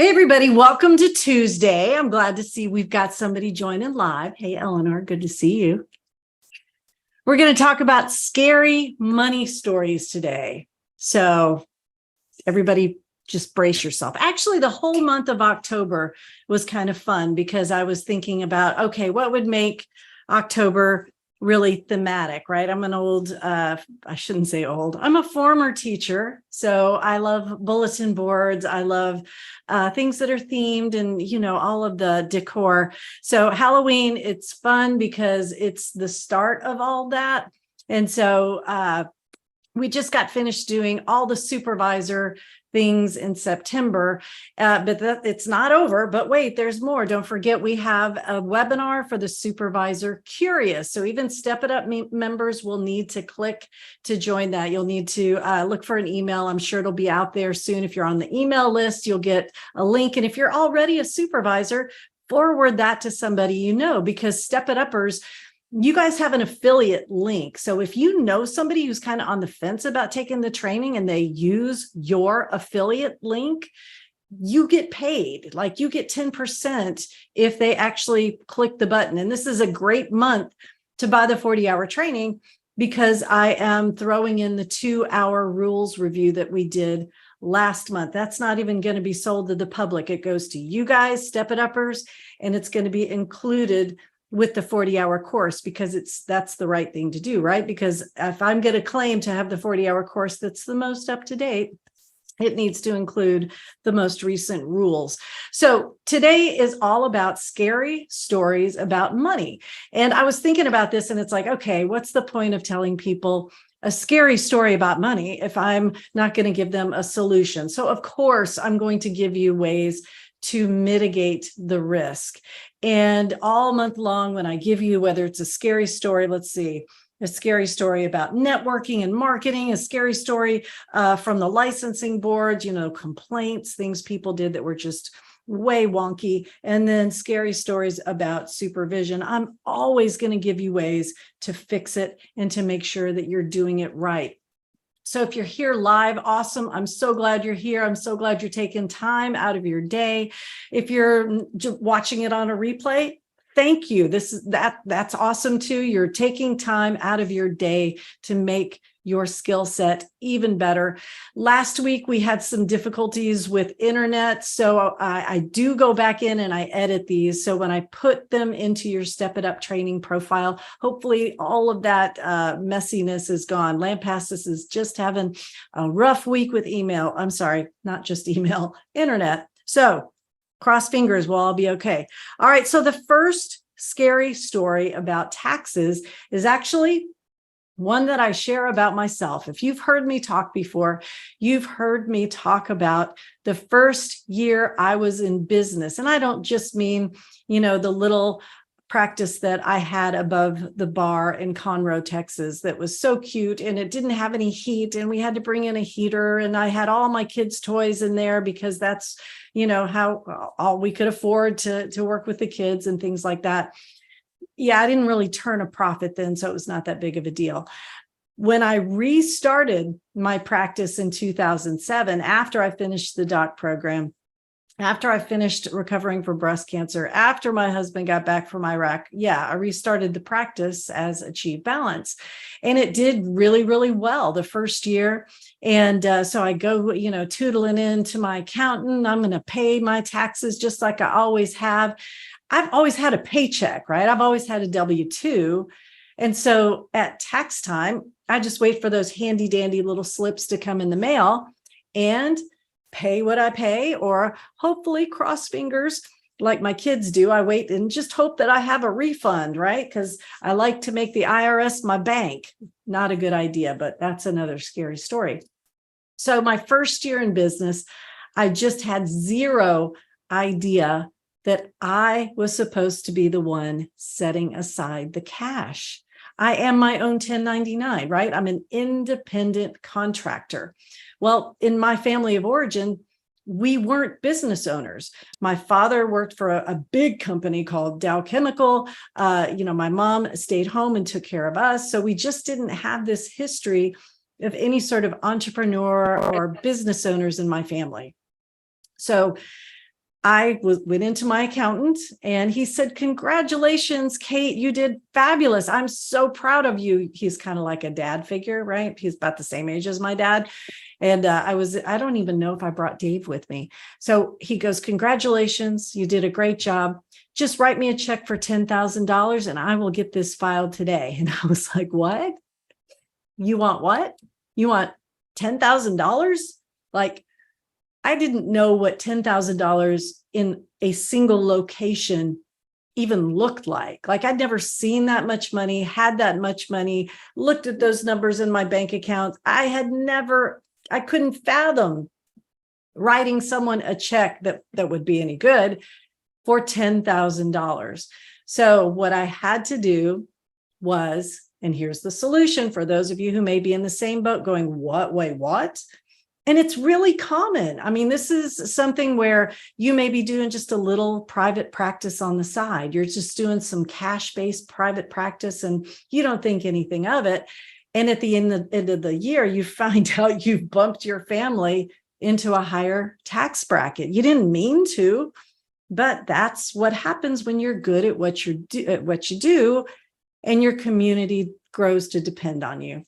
Hey, everybody. Welcome to Tuesday. I'm glad to see we've got somebody joining live. Hey, Eleanor, good to see you. We're going to talk about scary money stories today. So everybody just brace yourself. Actually, the whole month of October was kind of fun because I was thinking about, okay, what would make October really thematic, right? I'm an old, I shouldn't say old, I'm a former teacher. So I love bulletin boards. I love things that are themed and, all of the decor. So Halloween, it's fun because it's the start of all that. And so we just got finished doing all the supervisor things in September, but it's not over. But wait, there's more. Don't forget, we have a webinar for the supervisor curious. So even Step It Up members will need to click to join that. You'll need to look for an email. I'm sure it'll be out there soon. If you're on the email list, you'll get a link. And if you're already a supervisor, forward that to somebody you know, because Step It Uppers, you guys have an affiliate link. So if you know somebody who's kind of on the fence about taking the training and they use your affiliate link, you get paid. Like you get 10% if they actually click the button. And this is a great month to buy the 40-hour training because I am throwing in the 2-hour rules review that we did last month. That's not even going to be sold to the public. It goes to you guys, Step It Uppers, and it's going to be included with the 40-hour course because that's the right thing to do, right? Because if I'm going to claim to have the 40-hour course that's the most up to date, it needs to include the most recent rules. So today is all about scary stories about money. And I was thinking about this and it's like, okay, what's the point of telling people a scary story about money if I'm not going to give them a solution? So of course, I'm going to give you ways to mitigate the risk. And all month long, when I give you, whether it's a scary story, let's see, a scary story about networking and marketing, a scary story from the licensing board, complaints, things people did that were just way wonky, and then scary stories about supervision. I'm always going to give you ways to fix it and to make sure that you're doing it right. So if you're here live, awesome. I'm so glad you're here. I'm so glad you're taking time out of your day. If you're watching it on a replay, thank you. That's awesome too. You're taking time out of your day to make your skill set even better. Last week, we had some difficulties with internet. So I do go back in and I edit these. So when I put them into your Step It Up training profile, hopefully all of that messiness is gone. Lampastus is just having a rough week with email. I'm sorry, not just email, internet. So cross fingers, we'll all be okay. All right. So the first scary story about taxes is actually one that I share about myself. If you've heard me talk before, you've heard me talk about the first year I was in business. And I don't just mean, the little practice that I had above the bar in Conroe, Texas, that was so cute and it didn't have any heat and we had to bring in a heater and I had all my kids' toys in there because that's, how all we could afford to work with the kids and things like that. Yeah, I didn't really turn a profit then, so it was not that big of a deal. When I restarted my practice in 2007, after I finished the doc program, after I finished recovering from breast cancer, after my husband got back from Iraq, I restarted the practice as Achieve Balance. And it did really, really well the first year. And so I go, tootling into my accountant. I'm going to pay my taxes just like I always have. I've always had a paycheck, right? I've always had a W-2. And so at tax time, I just wait for those handy dandy little slips to come in the mail and pay what I pay, or hopefully cross fingers like my kids do. I wait and just hope that I have a refund, right? Because I like to make the IRS my bank. Not a good idea, but that's another scary story. So my first year in business, I just had zero idea that I was supposed to be the one setting aside the cash. I am my own 1099, right? I'm an independent contractor. Well, in my family of origin, we weren't business owners. My father worked for a big company called Dow Chemical. My mom stayed home and took care of us. So we just didn't have this history of any sort of entrepreneur or business owners in my family. So went into my accountant and he said, "Congratulations, Kate, you did fabulous. I'm so proud of you." He's kind of like a dad figure, right? He's about the same age as my dad. And I don't even know if I brought Dave with me. So he goes, "Congratulations, you did a great job. Just write me a check for $10,000 and I will get this filed today." And I was like, "What? You want what? You want $10,000? Like, I didn't know what $10,000 in a single location even looked like. Like, I'd never seen that much money, had that much money, looked at those numbers in my bank account. I couldn't fathom writing someone a check that would be any good for $10,000. So what I had to do was, and here's the solution for those of you who may be in the same boat going, "What? Wait, what?" And it's really common. I mean, this is something where you may be doing just a little private practice on the side. You're just doing some cash-based private practice and you don't think anything of it. And at the end of the year, you find out you've bumped your family into a higher tax bracket. You didn't mean to, but that's what happens when you're good at what you do, and your community grows to depend on you.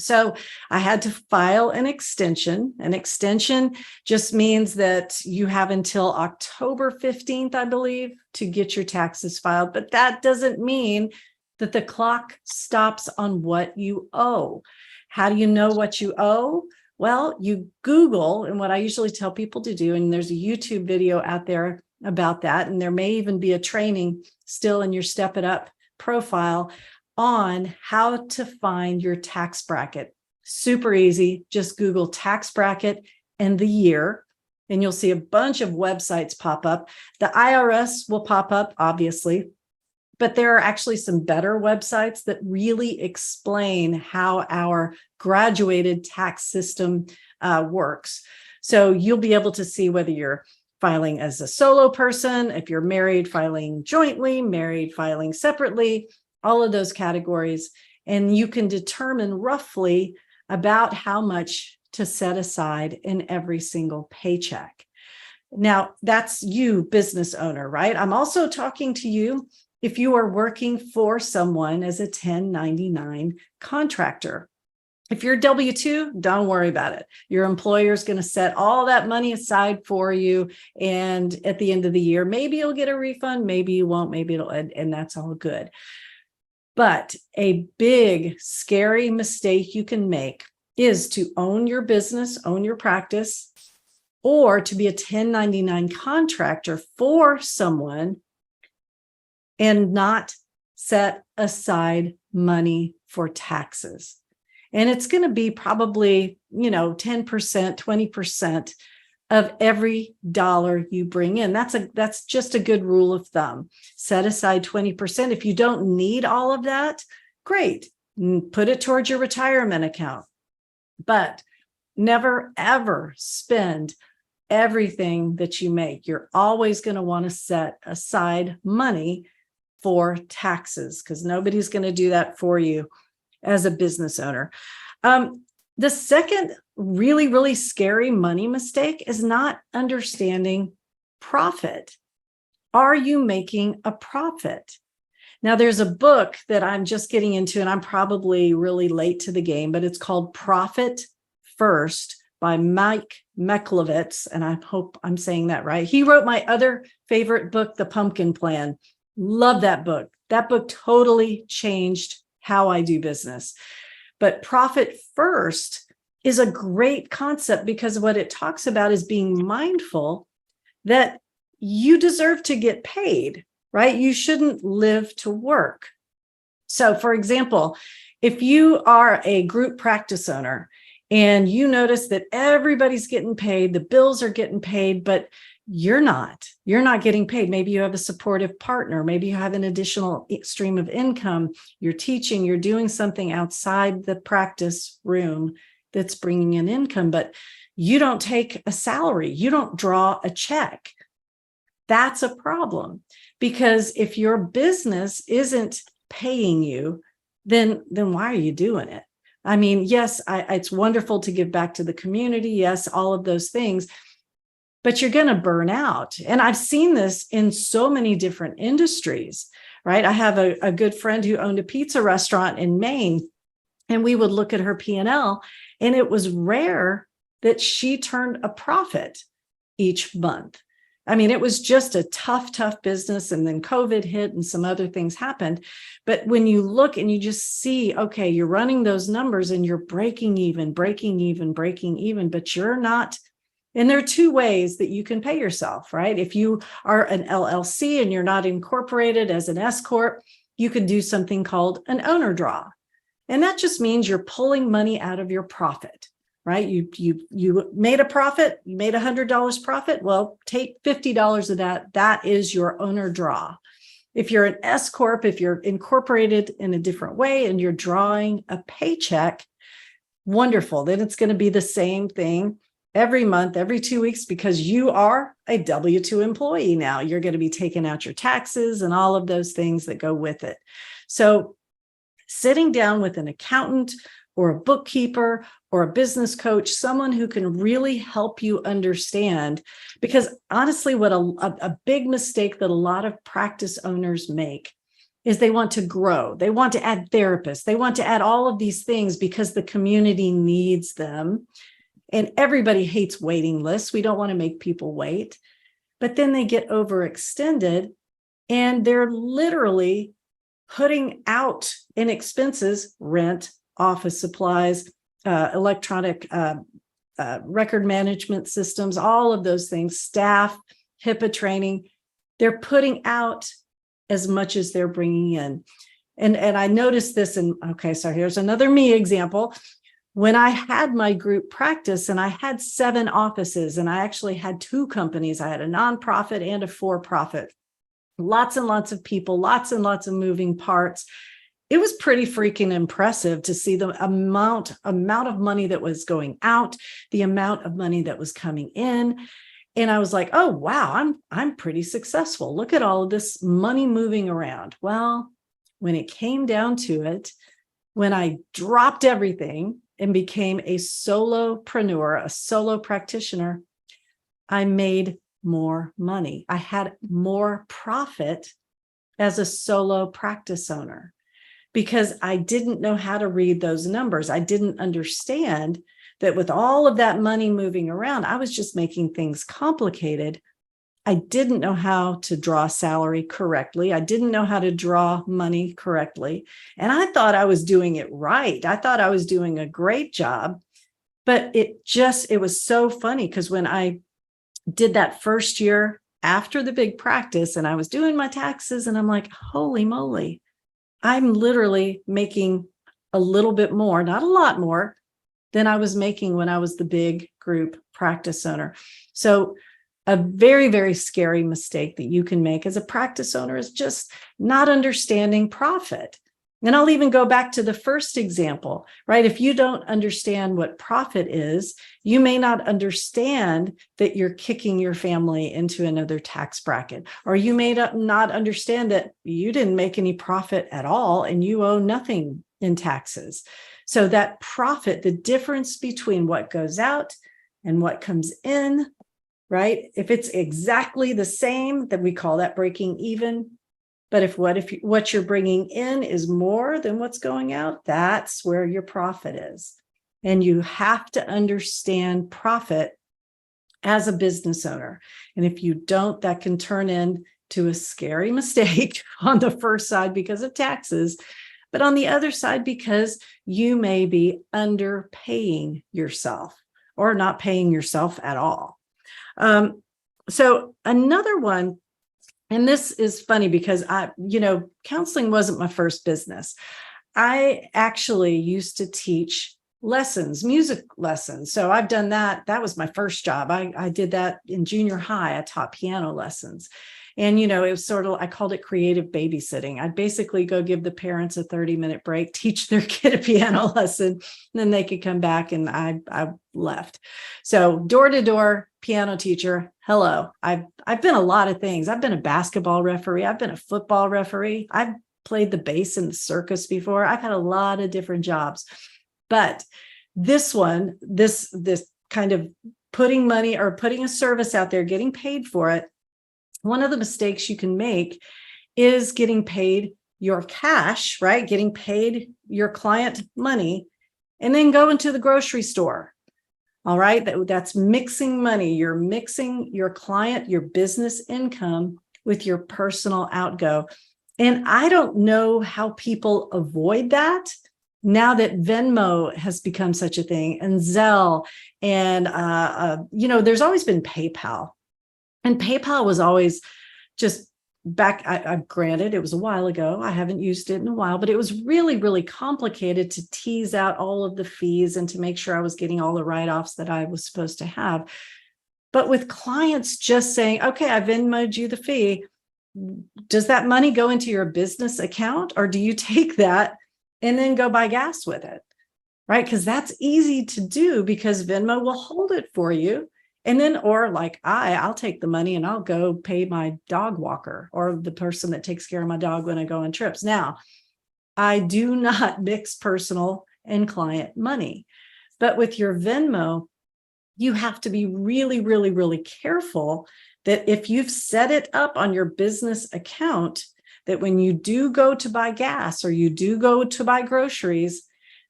So I had to file an extension. An extension just means that you have until October 15th, I believe, to get your taxes filed. But that doesn't mean that the clock stops on what you owe. How do you know what you owe? Well, you Google, and what I usually tell people to do, and there's a YouTube video out there about that, and there may even be a training still in your Step It Up profile on how to find your tax bracket. Super easy. Just Google tax bracket and the year, and you'll see a bunch of websites pop up. The IRS will pop up, obviously, but there are actually some better websites that really explain how our graduated tax system works. So you'll be able to see whether you're filing as a solo person, if you're married, filing jointly, married, filing separately, all of those categories. And you can determine roughly about how much to set aside in every single paycheck. Now, that's you, business owner, right? I'm also talking to you if you are working for someone as a 1099 contractor. If you're W-2, don't worry about it. Your employer is going to set all that money aside for you. And at the end of the year, maybe you'll get a refund, maybe you won't, maybe it'll, and that's all good. But a big, scary mistake you can make is to own your business, own your practice, or to be a 1099 contractor for someone and not set aside money for taxes. And it's going to be probably, 10%, 20% of every dollar you bring in. That's just a good rule of thumb. Set aside 20%. If you don't need all of that, great. Put it towards your retirement account. But never, ever spend everything that you make. You're always going to want to set aside money for taxes because nobody's going to do that for you as a business owner. The second really, really scary money mistake is not understanding profit. Are you making a profit? Now, there's a book that I'm just getting into, and I'm probably really late to the game, but it's called Profit First by Mike Michalowicz, and I hope I'm saying that right. He wrote my other favorite book, The Pumpkin Plan. Love that book. That book totally changed how I do business. But Profit First is a great concept because what it talks about is being mindful that you deserve to get paid, right? You shouldn't live to work. So, for example, if you are a group practice owner and you notice that everybody's getting paid, the bills are getting paid, but you're not getting paid. Maybe you have a supportive partner. Maybe you have an additional stream of income. You're teaching, you're doing something outside the practice room that's bringing in income, but you don't take a salary. You don't draw a check. That's a problem because if your business isn't paying you, then why are you doing it? I mean, yes, it's wonderful to give back to the community. Yes, all of those things. but you're going to burn out. And I've seen this in so many different industries, right? I have a good friend who owned a pizza restaurant in Maine, and we would look at her P&L, and it was rare that she turned a profit each month. I mean, it was just a tough business. And then COVID hit and some other things happened. But when you look and you just see, okay, you're running those numbers and you're breaking even, but you're not. And there are two ways that you can pay yourself, right? If you are an LLC and you're not incorporated as an S Corp, you could do something called an owner draw. And that just means you're pulling money out of your profit, right? You made a profit, you made $100 profit. Well, take $50 of that. That is your owner draw. If you're an S Corp, if you're incorporated in a different way and you're drawing a paycheck, wonderful. Then it's going to be the same thing every month, every 2 weeks, because you are a W-2 employee now. You're going to be taking out your taxes and all of those things that go with it. So sitting down with an accountant or a bookkeeper or a business coach, someone who can really help you understand, because honestly, what a big mistake that a lot of practice owners make is they want to grow. They want to add therapists. They want to add all of these things because the community needs them. And everybody hates waiting lists. We don't want to make people wait. But then they get overextended and they're literally putting out in expenses, rent, office supplies, electronic record management systems, all of those things, staff, HIPAA training. They're putting out as much as they're bringing in. And I noticed this so here's another me example. When I had my group practice and I had 7 offices and I actually had 2 companies, I had a nonprofit and a for-profit, lots and lots of people, lots and lots of moving parts. It was pretty freaking impressive to see the amount of money that was going out, the amount of money that was coming in. And I was like, oh, wow, I'm pretty successful. Look at all of this money moving around. Well, when it came down to it, when I dropped everything and became a solopreneur, a solo practitioner, I made more money. I had more profit as a solo practice owner because I didn't know how to read those numbers. I didn't understand that with all of that money moving around, I was just making things complicated. I didn't know how to draw salary correctly. I didn't know how to draw money correctly. And I thought I was doing it right. I thought I was doing a great job. But it was so funny because when I did that first year after the big practice and I was doing my taxes and I'm like, holy moly, I'm literally making a little bit more, not a lot more than I was making when I was the big group practice owner. So a very, very scary mistake that you can make as a practice owner is just not understanding profit. And I'll even go back to the first example, right? If you don't understand what profit is, you may not understand that you're kicking your family into another tax bracket, or you may not understand that you didn't make any profit at all and you owe nothing in taxes. So that profit, the difference between what goes out and what comes in, right? If it's exactly the same, then we call that breaking even. But if what you're bringing in is more than what's going out, that's where your profit is. And you have to understand profit as a business owner. And if you don't, that can turn into a scary mistake on the first side because of taxes, but on the other side, because you may be underpaying yourself or not paying yourself at all. So another one, and this is funny because counseling wasn't my first business. I actually used to teach lessons, music lessons. So I've done that. That was my first job. I did that in junior high. I taught piano lessons. And, it was sort of, I called it creative babysitting. I'd basically go give the parents a 30-minute break, teach their kid a piano lesson, and then they could come back, and I left. So door-to-door piano teacher. Hello. I've been a lot of things. I've been a basketball referee. I've been a football referee. I've played the bass in the circus before. I've had a lot of different jobs. But this one, this kind of putting money or putting a service out there, getting paid for it, one of the mistakes you can make is getting paid your cash, right? Getting paid your client money and then go into the grocery store. All right. That's mixing money. You're mixing your client, your business income with your personal outgo. And I don't know how people avoid that now that Venmo has become such a thing, and Zelle, and there's always been PayPal, and PayPal was always just back. Granted, it was a while ago. I haven't used it in a while, but it was really, really complicated to tease out all of the fees and to make sure I was getting all the write-offs that I was supposed to have. But with clients just saying, okay, I Venmo'd you the fee, does that money go into your business account, or do you take that and then go buy gas with it? Right? Because that's easy to do because Venmo will hold it for you. And then, or like I'll take the money and I'll go pay my dog walker or the person that takes care of my dog when I go on trips. Now, I do not mix personal and client money, but with your Venmo, you have to be really, really, really careful that if you've set it up on your business account, that when you do go to buy gas or you do go to buy groceries,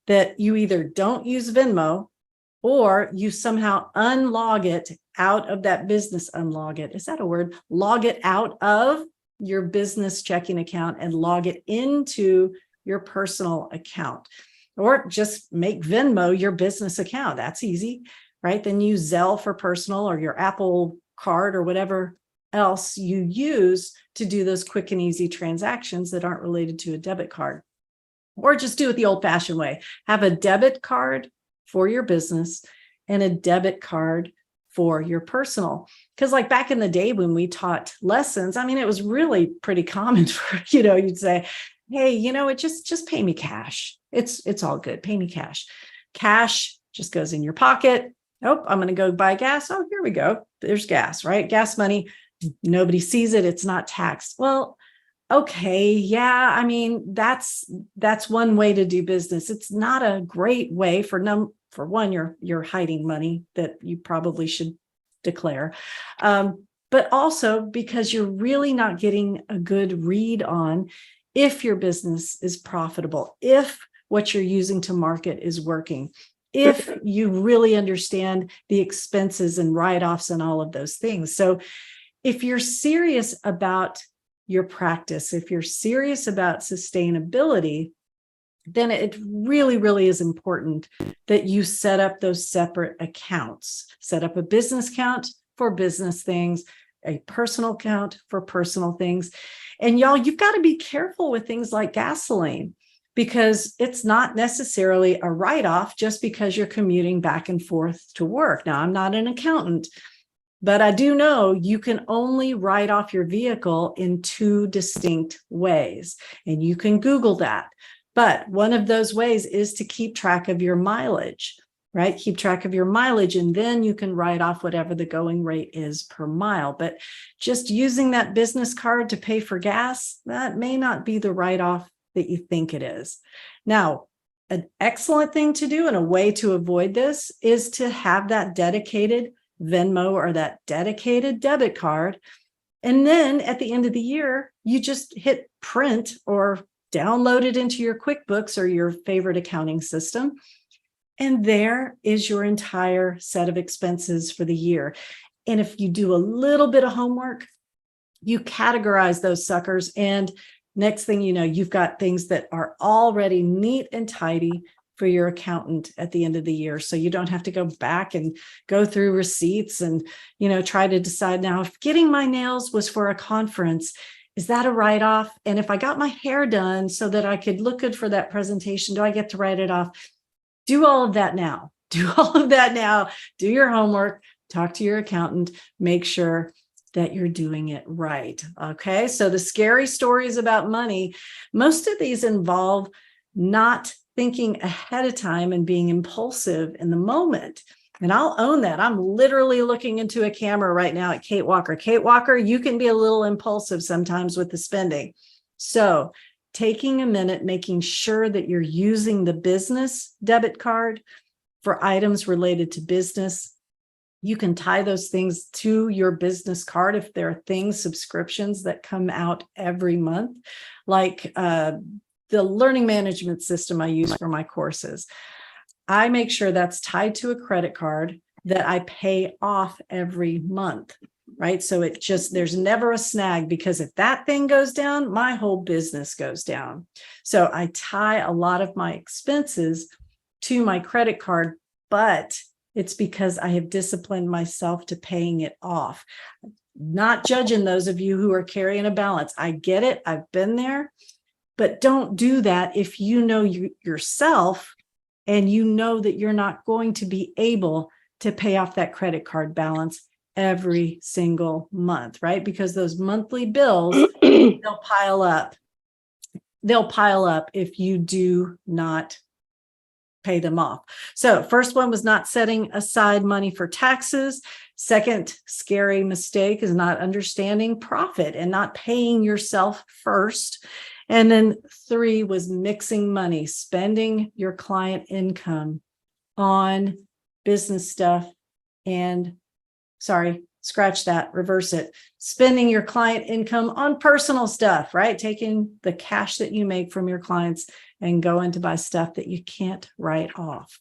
that you either don't use Venmo or you somehow unlog it out of that business, unlog it. Is that a word? Log it out of your business checking account and log it into your personal account, or just make Venmo your business account. That's easy, right? Then use Zelle for personal, or your Apple card or whatever else you use to do those quick and easy transactions that aren't related to a debit card. Or just do it the old-fashioned way. Have a debit card for your business and a debit card for your personal. Because like back in the day when we taught lessons, I mean, it was really pretty common for, you'd say, hey, just pay me cash. It's all good. Pay me cash. Cash just goes in your pocket. Oh, I'm going to go buy gas. Oh, here we go. There's gas, right? Gas money. Nobody sees it. It's not taxed. Well, okay. Yeah. I mean, that's one way to do business. It's not a great way for one, you're hiding money that you probably should declare. But also because you're really not getting a good read on if your business is profitable, if what you're using to market is working, if you really understand the expenses and write-offs and all of those things. So if you're serious about your practice, if you're serious about sustainability, then it really, really is important that you set up those separate accounts. Set up a business account for business things, a personal account for personal things. And y'all, you've got to be careful with things like gasoline, because it's not necessarily a write-off just because you're commuting back and forth to work. Now, I'm not an accountant, but I do know you can only write off your vehicle in two distinct ways, and you can Google that. But one of those ways is to keep track of your mileage, right? Keep track of your mileage, and then you can write off whatever the going rate is per mile. But just using that business card to pay for gas, that may not be the write-off that you think it is. Now, an excellent thing to do and a way to avoid this is to have that dedicated Venmo or that dedicated debit card. And then at the end of the year, you just hit print or download it into your QuickBooks or your favorite accounting system. And there is your entire set of expenses for the year. And if you do a little bit of homework, you categorize those suckers, and next thing you know, you've got things that are already neat and tidy for your accountant at the end of the year. So you don't have to go back and go through receipts and, try to decide now if getting my nails was for a conference, is that a write-off? And if I got my hair done so that I could look good for that presentation, do I get to write it off? Do all of that now. Do all of that now. Do your homework, talk to your accountant, make sure that you're doing it right. Okay. So the scary stories about money, most of these involve not thinking ahead of time and being impulsive in the moment. And I'll own that. I'm literally looking into a camera right now at Kate Walker. Kate Walker, you can be a little impulsive sometimes with the spending. So taking a minute, making sure that you're using the business debit card for items related to business, You can tie those things to your business card if there are subscriptions that come out every month, like the learning management system I use for my courses. I make sure that's tied to a credit card that I pay off every month, right? So there's never a snag, because if that thing goes down, my whole business goes down. So I tie a lot of my expenses to my credit card, but it's because I have disciplined myself to paying it off. Not judging those of you who are carrying a balance. I get it. I've been there, but don't do that if you know yourself and you know that you're not going to be able to pay off that credit card balance every single month, right? Because those monthly bills, they'll pile up. They'll pile up if you do not pay them off. So first one was not setting aside money for taxes. Second scary mistake is not understanding profit and not paying yourself first. And then 3 was mixing money, spending your client income on business stuff scratch that, reverse it. Spending your client income on personal stuff, right? Taking the cash that you make from your clients and going to buy stuff that you can't write off.